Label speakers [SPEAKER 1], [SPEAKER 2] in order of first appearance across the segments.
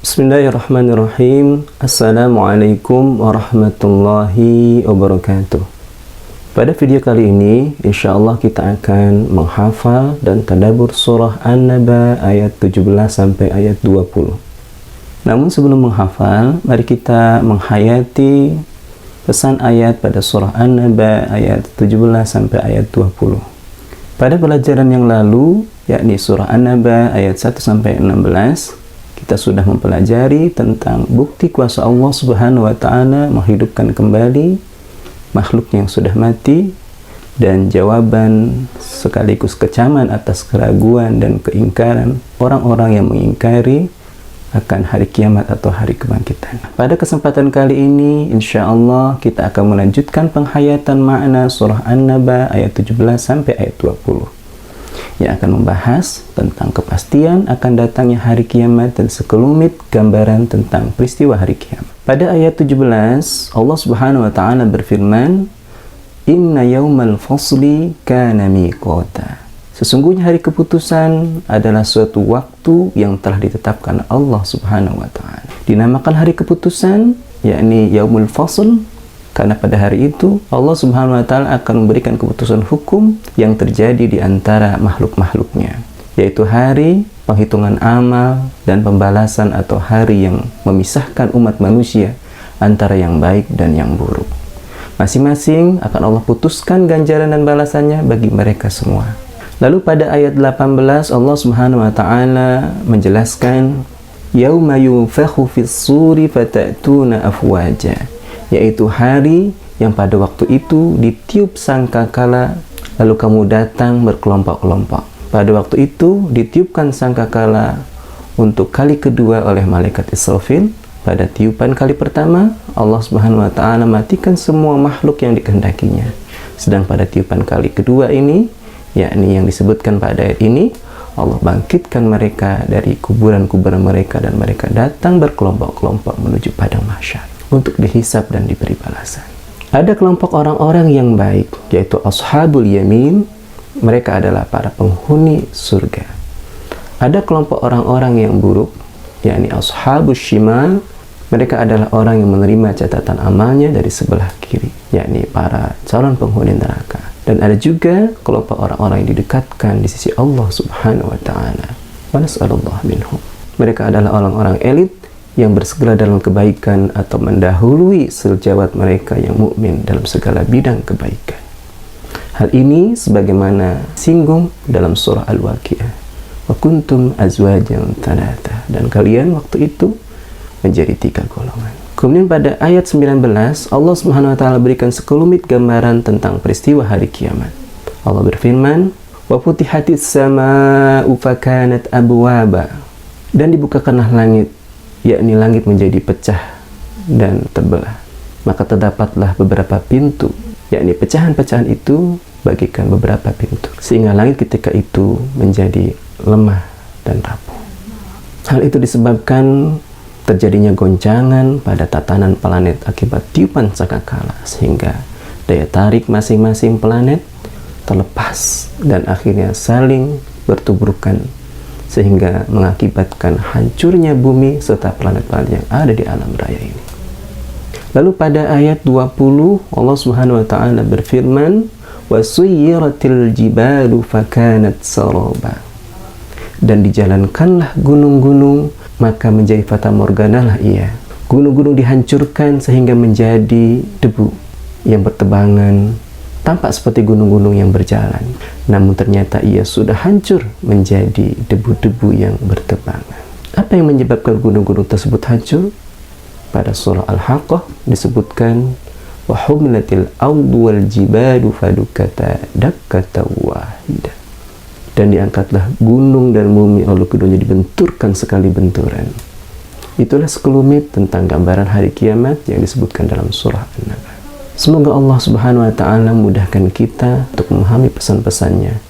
[SPEAKER 1] Bismillahirrahmanirrahim. Assalamualaikum warahmatullahi wabarakatuh. Pada video kali ini, insya Allah kita akan menghafal dan tadabbur surah An-Naba ayat 17 sampai ayat 20. Namun sebelum menghafal, mari kita menghayati pesan ayat pada surah An-Naba ayat 17 sampai ayat 20. Pada pelajaran yang lalu, yakni surah An-Naba ayat 1 sampai 16, kita sudah mempelajari tentang bukti kuasa Allah Subhanahu wa Ta'ala menghidupkan kembali makhluk yang sudah mati, dan jawaban sekaligus kecaman atas keraguan dan keingkaran orang-orang yang mengingkari akan hari kiamat atau hari kebangkitan. Pada kesempatan kali ini, insya Allah kita akan melanjutkan penghayatan makna surah An-Naba ayat 17 sampai ayat 20 yang akan membahas tentang kepastian akan datangnya hari kiamat dan sekelumit gambaran tentang peristiwa hari kiamat. Pada ayat 17, Allah Subhanahu wa Ta'ala berfirman, "Inna yaumal fasli kana miqata." Sesungguhnya hari keputusan adalah suatu waktu yang telah ditetapkan Allah Subhanahu wa Ta'ala. Dinamakan hari keputusan, yakni yaumul fasl, karena pada hari itu Allah Subhanahu wa Ta'ala akan memberikan keputusan hukum yang terjadi di antara makhluk-makhluknya, yaitu hari penghitungan amal dan pembalasan atau hari yang memisahkan umat manusia antara yang baik dan yang buruk. Masing-masing akan Allah putuskan ganjaran dan balasannya bagi mereka semua. Lalu pada ayat 18 Allah Subhanahu wa Ta'ala menjelaskan yauma yunfakhu fis-suri fatatuna afwaja, yaitu hari yang pada waktu itu ditiup sangkakala lalu kamu datang berkelompok-kelompok. Pada waktu itu ditiupkan sangkakala untuk kali kedua oleh malaikat Israfil. Pada tiupan kali pertama Allah Subhanahu wa Ta'ala matikan semua makhluk yang dikehendakinya. Sedang pada tiupan kali kedua ini, yakni yang disebutkan pada ayat ini, Allah bangkitkan mereka dari kuburan-kuburan mereka dan mereka datang berkelompok-kelompok menuju padang mahsyar untuk dihisab dan diberi balasan. Ada kelompok orang-orang yang baik, yaitu ashabul yamin. Mereka adalah para penghuni surga. Ada kelompok orang-orang yang buruk, yakni ashabus shimal. Mereka adalah orang yang menerima catatan amalnya dari sebelah kiri, yakni para calon penghuni neraka. Dan ada juga kelompok orang-orang yang didekatkan di sisi Allah Subhanahu wa Ta'ala. Wa nas'alullah minhum. Mereka adalah orang-orang elit yang bersegera dalam kebaikan atau mendahului sejawat mereka yang mukmin dalam segala bidang kebaikan. Hal ini sebagaimana singgung dalam surah Al-Waqiah. Wa kuntum azwajan thalatha. Dan kalian waktu itu menjadi 3 golongan. Kemudian pada ayat 19 Allah Subhanahu wa Ta'ala berikan sekelumit gambaran tentang peristiwa hari kiamat. Allah berfirman, "Wa futihatis samaa'u fakanat abwaba." Dan dibukakanlah langit, yakni langit menjadi pecah dan terbelah. Maka terdapatlah beberapa pintu, yakni pecahan-pecahan itu bagikan beberapa pintu, sehingga langit ketika itu menjadi lemah dan rapuh. Hal itu disebabkan terjadinya goncangan pada tatanan planet akibat tiupan sangkakala, sehingga daya tarik masing-masing planet terlepas dan akhirnya saling bertubrukan, sehingga mengakibatkan hancurnya bumi serta planet-planet yang ada di alam raya ini. Lalu pada ayat 20 Allah Subhanahu wa Ta'ala berfirman, "Wa suyyiratil jibalu fakanat saraba." Dan dijalankanlah gunung-gunung, maka menjadi fata morganalah ia. Gunung-gunung dihancurkan sehingga menjadi debu yang bertebangan, tampak seperti gunung-gunung yang berjalan. Namun ternyata ia sudah hancur menjadi debu-debu yang bertebangan. Apa yang menyebabkan gunung-gunung tersebut hancur? Pada surah Al-Haqqah disebutkan, wa humilatil ardu wal jibalu fadukata dakkata wahida. Dan diangkatlah gunung dan bumi lalu keduanya dibenturkan sekali benturan. Itulah sekelumit tentang gambaran hari kiamat yang disebutkan dalam surah An-Naba. Semoga Allah Subhanahu wa taala mudahkan kita untuk memahami pesan-pesannya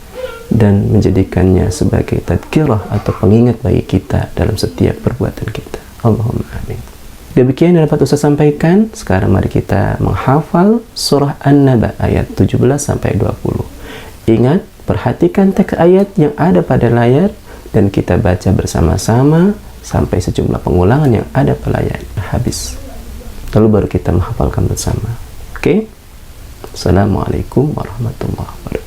[SPEAKER 1] dan menjadikannya sebagai tadkirah atau pengingat bagi kita dalam setiap perbuatan kita. Allahumma amin. Demikian yang dapat Ustaz sampaikan. Sekarang mari kita menghafal surah An-Naba ayat 17 sampai 20. Ingat, perhatikan teks ayat yang ada pada layar dan kita baca bersama-sama sampai sejumlah pengulangan yang ada pada layar habis. Lalu baru kita menghafalkan bersama. Oke? Assalamualaikum warahmatullahi wabarakatuh.